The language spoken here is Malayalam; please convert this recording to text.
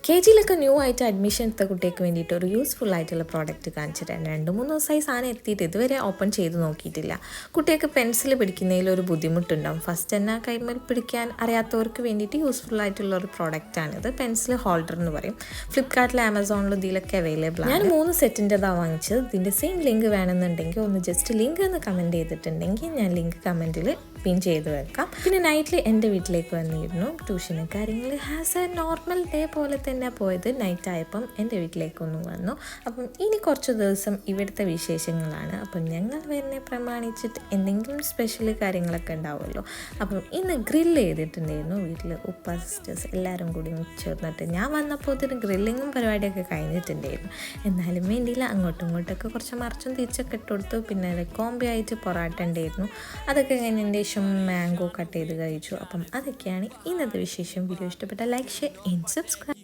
KG-ലൊക്കെ ന്യൂ ആയിട്ട് അഡ്മിഷൻ എടുത്ത കുട്ടിക്ക് വേണ്ടിയിട്ട് ഒരു യൂസ്ഫുൾ ആയിട്ടുള്ള പ്രോഡക്റ്റ് കാണിച്ചിട്ടുണ്ട്. 2-3 ദിവസമായി സാധനം എത്തിയിട്ട് ഇതുവരെ ഓപ്പൺ ചെയ്ത് നോക്കിയിട്ടില്ല. കുട്ടികൾക്ക് പെൻസിൽ പിടിക്കുന്നതിൽ ഒരു ബുദ്ധിമുട്ടുണ്ടാവും. ഫസ്റ്റ് തന്നെ കൈമേൽ പിടിക്കാൻ അറിയാത്തവർക്ക് വേണ്ടിയിട്ട് യൂസ്ഫുൾ ആയിട്ടുള്ള ഒരു പ്രോഡക്റ്റാണിത്. പെൻസിൽ ഹോൾഡർ എന്ന് പറയും. ഫ്ലിപ്കാർട്ടിൽ, ആമസോണിലും ഇതിലൊക്കെ അവൈലബിൾ ആണ്. ഞാൻ 3 സെറ്റിൻ്റെതാണ് വാങ്ങിച്ചത്. ഇതിൻ്റെ സെയിം ലിങ്ക് വേണമെന്നുണ്ടെങ്കിൽ ഒന്ന് ജസ്റ്റ് ലിങ്ക് എന്ന് കമൻറ്റ് ചെയ്തിട്ടുണ്ടെങ്കിൽ ഞാൻ ലിങ്ക് കമൻറ്റിൽ പിൻ ചെയ്ത് വെക്കാം. പിന്നെ നൈറ്റിൽ എൻ്റെ വീട്ടിലേക്ക് വന്നിരുന്നു. ട്യൂഷനും കാര്യങ്ങൾ ഹാസ് എ നോർമൽ ഡേ പോലെ തന്നെ പോയത്. നൈറ്റ് ആയപ്പം എൻ്റെ വീട്ടിലേക്കൊന്ന് വന്നു. അപ്പം ഇനി കുറച്ച് ദിവസം ഇവിടുത്തെ വിശേഷങ്ങളാണ്. അപ്പം ഞങ്ങൾ വരുന്നതിനെ പ്രമാണിച്ചിട്ട് എന്തെങ്കിലും സ്പെഷ്യൽ കാര്യങ്ങളൊക്കെ ഉണ്ടാവുമല്ലോ. അപ്പം ഇന്ന് ഗ്രില്ല് ചെയ്തിട്ടുണ്ടായിരുന്നു വീട്ടിൽ. ഉപ്പ സിസ്റ്റേഴ്സ് എല്ലാവരും കൂടി ചേർന്നിട്ട്. ഞാൻ വന്നപ്പോൾ ഇതിന് ഗ്രില്ലിങ്ങും പരിപാടിയൊക്കെ കഴിഞ്ഞിട്ടുണ്ടായിരുന്നു. എന്നാലും വേണ്ടിയില്ല, അങ്ങോട്ടും ഇങ്ങോട്ടൊക്കെ കുറച്ച് മറിച്ചും തിരിച്ചൊക്കെ ഇട്ട് കൊടുത്തു. പിന്നെ കോംബി ആയിട്ട് പൊറാട്ട ഉണ്ടായിരുന്നു. അതൊക്കെ കഴിഞ്ഞതിൻ്റെ ശേഷം മാംഗോ കട്ട് ചെയ്ത് കഴിച്ചു. അപ്പം അതൊക്കെയാണ് ഇന്നത്തെ വിശേഷം. വീഡിയോ ഇഷ്ടപ്പെട്ട ലൈക്ക്, ഷെയർ ആൻഡ് സബ്സ്ക്രൈബ്.